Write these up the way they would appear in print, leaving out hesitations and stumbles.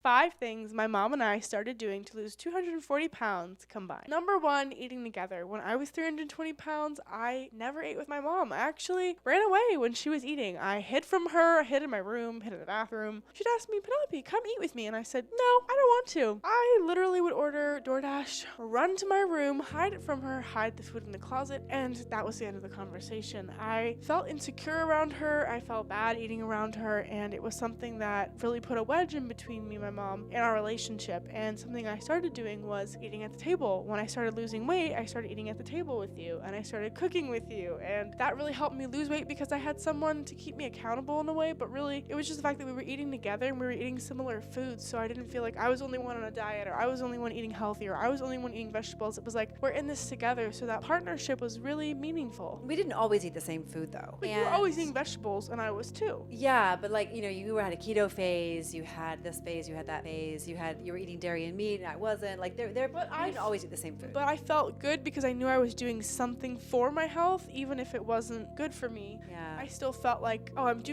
5 things my mom and I started doing to lose 240 pounds combined. Number 1, eating together. When I was 320 pounds, I never ate with my mom. I actually ran away when she was eating. I hid from her, I hid in my room, hid in the bathroom. She'd ask me, Penelope, come eat with me. And I said, no, I don't want to. I literally would order DoorDash, run to my room, hide it from her, hide the food in the closet, and that was the end of the conversation. I felt insecure around her. I felt bad eating around her, and it was something that really put a wedge in between me and my mom in our relationship. And something I started doing was eating at the table. When I started losing weight, I started eating at the table with you, and I started cooking with you, and that really helped me lose weight because I had someone to keep me accountable in a way. But really, it was just the fact that we were eating together and we were eating similar foods, so I didn't feel like I was the only one on a diet, or I was the only one eating healthy, or I was the only one eating vegetables. It was like, we're in this together, so that partnership was really meaningful. We didn't always eat the same food though. But you were always eating vegetables, and I was too. Yeah, but like, you had a keto phase, you had this phase, you had that phase, you were eating dairy and meat, and I wasn't. Like, we didn't always eat the same food. But I felt good because I knew I was doing something for my health, even if it wasn't good for me. Yeah. I still felt like,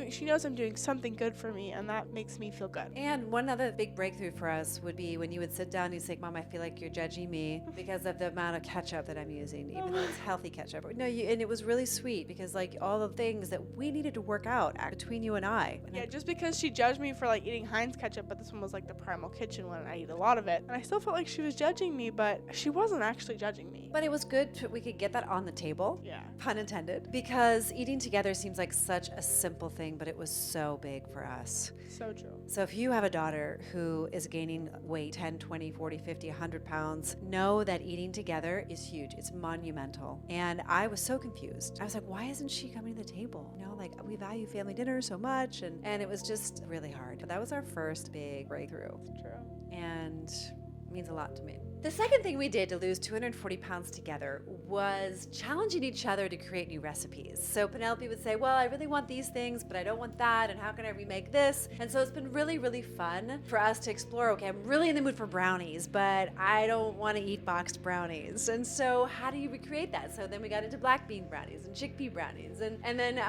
she knows I'm doing something good for me, and that makes me feel good. And one other big breakthrough for us would be when you would sit down and you'd say, Mom, I feel like you're judging me because of the amount of ketchup that I'm using, even though it's healthy ketchup. No, and it was really sweet because like all the things that we needed to work out between you and I. Yeah, just because she judged me for like eating Heinz ketchup, but this one was like the Primal Kitchen one, and I eat a lot of it. And I still felt like she was judging me, but she wasn't actually judging me. But it was good we could get that on the table. Yeah. Pun intended. Because eating together seems like such a simple thing, but it was so big for us. So true. So if you have a daughter who is gaining weight 10, 20, 40, 50, 100 pounds, know that eating together is huge. It's monumental. And I was so confused. I was like, why isn't she coming to the table? Like we value family dinner so much. And it was just really hard. But that was our first big breakthrough. It's true. And it means a lot to me. The second thing we did to lose 240 pounds together was challenging each other to create new recipes. So Penelope would say, well, I really want these things, but I don't want that, and how can I remake this? And so it's been really, really fun for us to explore, okay, I'm really in the mood for brownies, but I don't want to eat boxed brownies. And so how do you recreate that? So then we got into black bean brownies and chickpea brownies, and then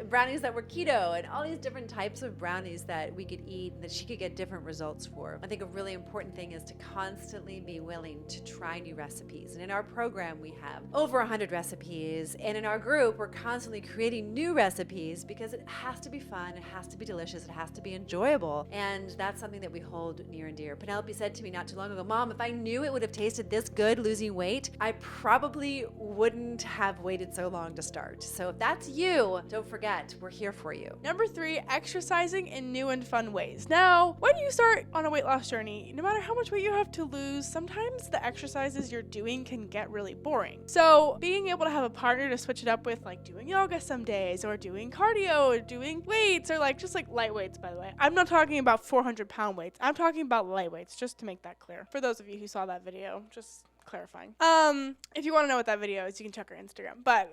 brownies that were keto, and all these different types of brownies that we could eat and that she could get different results for. I think a really important thing is to constantly be willing to try new recipes. And in our program, we have over 100 recipes. And in our group, we're constantly creating new recipes because it has to be fun, it has to be delicious, it has to be enjoyable. And that's something that we hold near and dear. Penelope said to me not too long ago, Mom, if I knew it would have tasted this good losing weight, I probably wouldn't have waited so long to start. So if that's you, don't forget, we're here for you. Number 3, exercising in new and fun ways. Now, when you start on a weight loss journey, no matter how much weight you have to lose, sometimes the exercises you're doing can get really boring. So being able to have a partner to switch it up with, like doing yoga some days, or doing cardio, or doing weights, or like just like light weights, by the way. I'm not talking about 400-pound weights. I'm talking about light weights, just to make that clear. For those of you who saw that video, just clarifying. If you want to know what that video is, you can check our Instagram. But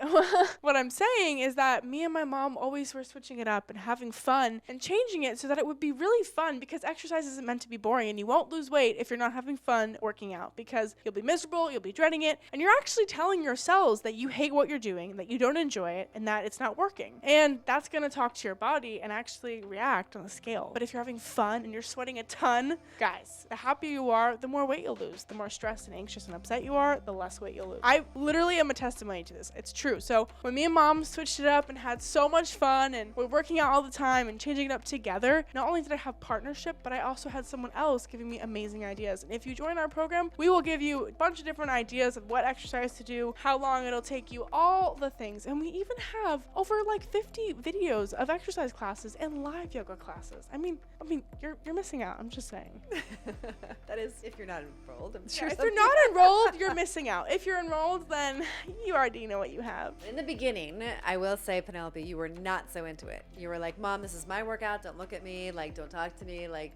what I'm saying is that me and my mom always were switching it up and having fun and changing it so that it would be really fun, because exercise isn't meant to be boring, and you won't lose weight if you're not having fun working out, because you'll be miserable, you'll be dreading it, and you're actually telling yourselves that you hate what you're doing, that you don't enjoy it, and that it's not working. And that's going to talk to your body and actually react on the scale. But if you're having fun and you're sweating a ton, guys, the happier you are, the more weight you'll lose. The more stressed and anxious and upset you are, the less weight you'll lose. I literally am a testimony to this. It's true. So when me and mom switched it up and had so much fun, and we're working out all the time and changing it up together, not only did I have partnership, but I also had someone else giving me amazing ideas. And if you join our program, we will give you a bunch of different ideas of what exercise to do, how long it'll take you, all the things. And we even have over like 50 videos of exercise classes and live yoga classes. I mean, you're missing out. I'm just saying. That is, if you're not enrolled. I'm sure if you're not enrolled, you're missing out. If you're enrolled, then you already know what you have. In the beginning, I will say, Penelope, you were not so into it. You were like, Mom, this is my workout. Don't look at me. Like, don't talk to me. Like,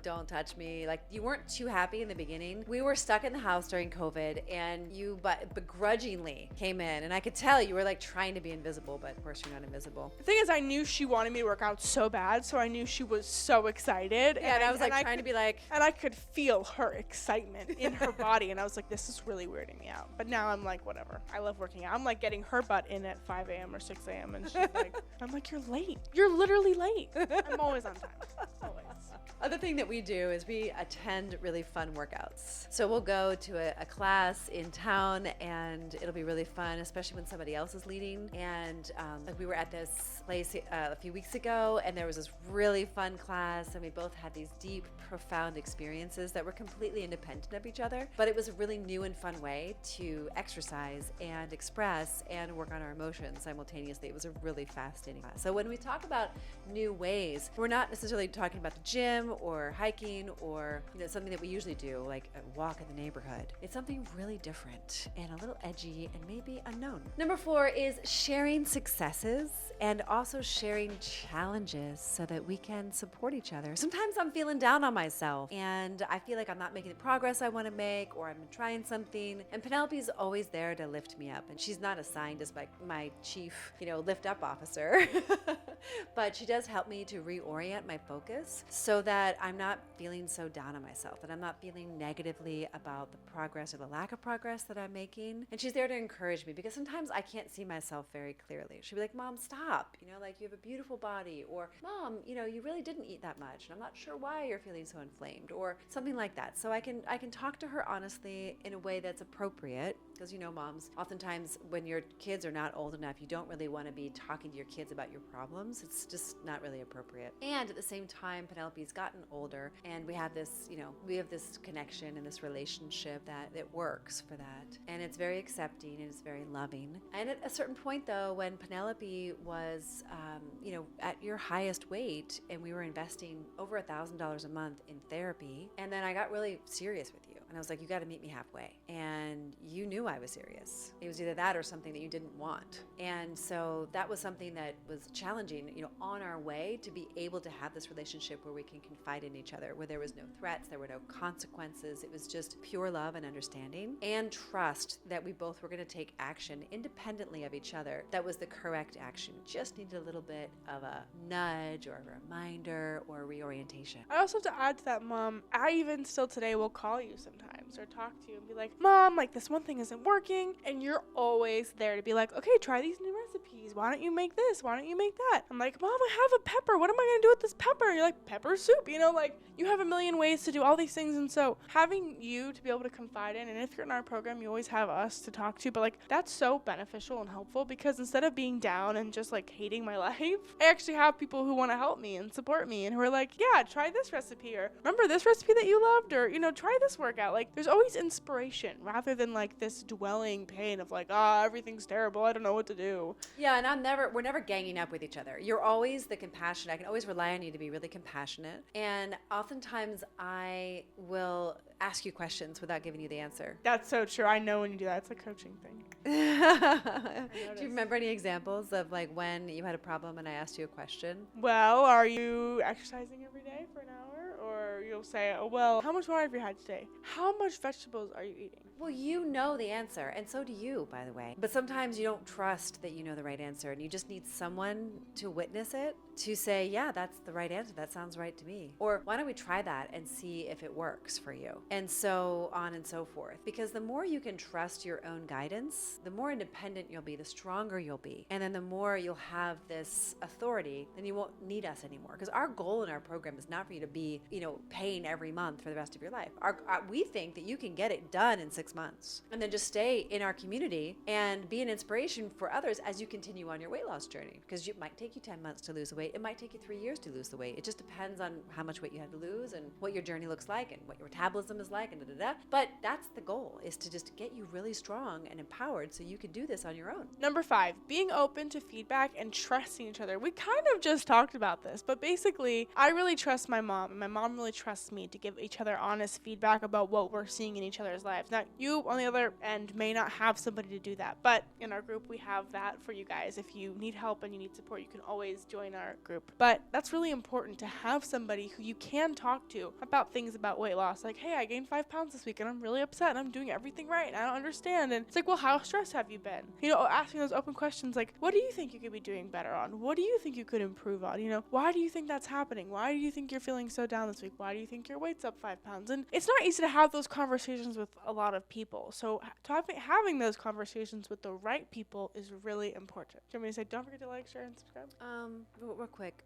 don't touch me. Like, you weren't too happy in the beginning. We were stuck in the house during COVID, and you begrudgingly came in, and I could tell you were like trying to be invisible, but of course you're not invisible. The thing is, I knew she wanted me to work out so bad, so I knew she was so excited. Yeah, and I was like trying to be like... And I could feel her excitement in her body, and I was like, this is really weirding me out. But now I'm like, whatever. I love working out. I'm like getting her butt in at 5 a.m. or 6 a.m. and she's like, I'm like, you're late. You're literally late. I'm always on time. Always. Other thing that we do is we attend really fun workouts. So we'll go to a class in town and it'll be really fun, especially when somebody else is leading. And like we were at this place a few weeks ago and there was this really fun class and we both had these deep, profound experiences that were completely independent of each other. But it was a really new and fun way to exercise and express and work on our emotions simultaneously. It was a really fascinating class. So when we talk about new ways, we're not necessarily talking about the gym or hiking or something that we usually do like a walk in the neighborhood. It's something really different and a little edgy and maybe unknown. Number 4 is sharing successes and also sharing challenges so that we can support each other. Sometimes I'm feeling down on myself and I feel like I'm not making the progress I want to make or I'm trying something, and Penelope's always there to lift me up, and she's not assigned as my chief lift up officer but she does help me to reorient my focus so that I'm not feeling so down on myself, that I'm not feeling negatively about the progress or the lack of progress that I'm making. And she's there to encourage me because sometimes I can't see myself very clearly. She'll be like, Mom, stop. Like you have a beautiful body, or Mom, you really didn't eat that much and I'm not sure why you're feeling so inflamed, or something like that. So I can talk to her honestly in a way that's appropriate because moms, oftentimes when your kids are not old enough, you don't really want to be talking to your kids about your problems. It's just not really appropriate. And at the same time, Penelope's gotten older and we have this connection and this relationship that works for that. And it's very accepting and it's very loving. And at a certain point though, when Penelope was, at your highest weight and we were investing over $1,000 a month in therapy, and then I got really serious with you. And I was like, you got to meet me halfway. And you knew I was serious. It was either that or something that you didn't want. And so that was something that was challenging, on our way to be able to have this relationship where we can confide in each other, where there was no threats, there were no consequences. It was just pure love and understanding and trust that we both were going to take action independently of each other. That was the correct action. Just needed a little bit of a nudge or a reminder or a reorientation. I also have to add to that, Mom, I even still today will call you sometimes or talk to you and be like, Mom, like this one thing isn't working. And you're always there to be like, okay, try these new recipes. Why don't you make this? Why don't you make that? I'm like, Mom, I have a pepper. What am I going to do with this pepper? And you're like, pepper soup. Like you have a million ways to do all these things. And so having you to be able to confide in, and if you're in our program, you always have us to talk to, but like that's so beneficial and helpful because instead of being down and just like hating my life, I actually have people who want to help me and support me and who are like, yeah, try this recipe, or remember this recipe that you loved, or try this workout. Like there's always inspiration rather than like this dwelling pain of like, everything's terrible, I don't know what to do. Yeah, and we're never ganging up with each other. You're always the compassionate. I can always rely on you to be really compassionate. And oftentimes I will ask you questions without giving you the answer. That's so true. I know when you do that. It's a coaching thing. Do you remember any examples of like when you had a problem and I asked you a question? Well, are you exercising every day for an hour? Or you'll say, oh, well, how much water have you had today? How much vegetables are you eating? Well, you know the answer, and so do you, by the way. But sometimes you don't trust that you know the right answer, and you just need someone to witness it, to say, yeah, that's the right answer. That sounds right to me. Or why don't we try that and see if it works for you? And so on and so forth. Because the more you can trust your own guidance, the more independent you'll be, the stronger you'll be. And then the more you'll have this authority, then you won't need us anymore. Because our goal in our program is not for you to be, paying every month for the rest of your life. We think that you can get it done in 6 months and then just stay in our community and be an inspiration for others as you continue on your weight loss journey. Because it might take you 10 months to lose the weight. It might take you 3 years to lose the weight. It just depends on how much weight you had to lose and what your journey looks like and what your metabolism is like and da-da-da. But that's the goal, is to just get you really strong and empowered so you can do this on your own. Number 5, being open to feedback and trusting each other. We kind of just talked about this, but basically, I really trust my mom, and my mom really trusts me to give each other honest feedback about what we're seeing in each other's lives. Now, you, on the other end, may not have somebody to do that, but in our group, we have that for you guys. If you need help and you need support, you can always join our group. But that's really important to have somebody who you can talk to about things about weight loss. Like, hey, I gained 5 pounds this week and I'm really upset and I'm doing everything right and I don't understand. And it's like, well, how stressed have you been? Asking those open questions like, what do you think you could be doing better on? What do you think you could improve on? Why do you think that's happening? Why do you think you're feeling so down this week? Why do you think your weight's up 5 pounds? And it's not easy to have those conversations with a lot of people. So having those conversations with the right people is really important. Do you want me to say, don't forget to like, share, and subscribe? Real quick.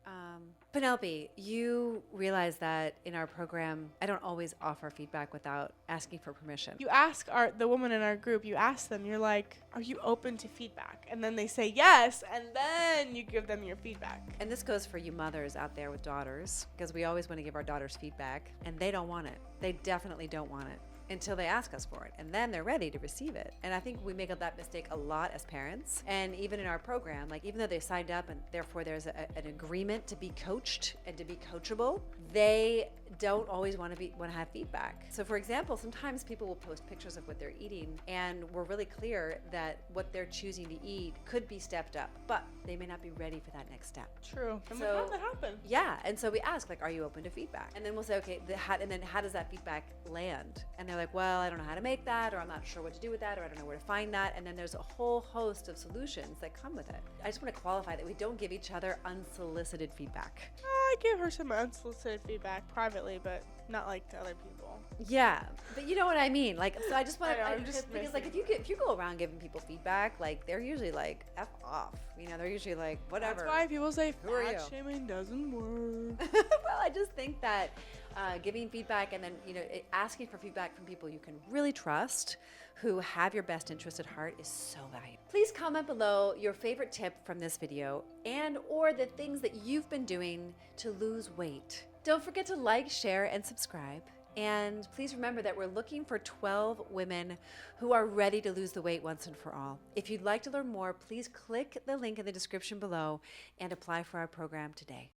Penelope, you realize that in our program, I don't always offer feedback without asking for permission. You ask the woman in our group, you ask them, you're like, are you open to feedback? And then they say yes, and then you give them your feedback. And this goes for you mothers out there with daughters, because we always want to give our daughters feedback, and they don't want it. They definitely don't want it until they ask us for it, and then they're ready to receive it. And I think we make that mistake a lot as parents, and even in our program, like even though they signed up and therefore there's an agreement to be coached and to be coachable, they don't always want to have feedback. So for example, sometimes people will post pictures of what they're eating, and we're really clear that what they're choosing to eat could be stepped up, but they may not be ready for that next step. True. And So- we have that happen. Yeah, and so we ask, like, are you open to feedback? And then we'll say, okay, and then how does that feedback land? And they're like, well, I don't know how to make that, or I'm not sure what to do with that, or I don't know where to find that. And then there's a whole host of solutions that come with it. I just want to qualify that we don't give each other unsolicited feedback. I give her some unsolicited feedback privately, but not like to other people. Yeah, but you know what I mean. Like, so I just want I know, to, I'm just because like missing if you go around giving people feedback, like they're usually like F off. You know, they're usually like whatever. That's why people say Who are fat you? shaming doesn't work. Well, I just think that giving feedback and then asking for feedback from people you can really trust, who have your best interest at heart, is so valuable. Please comment below your favorite tip from this video and or the things that you've been doing to lose weight. Don't forget to like, share, and subscribe. And please remember that we're looking for 12 women who are ready to lose the weight once and for all. If you'd like to learn more, please click the link in the description below and apply for our program today.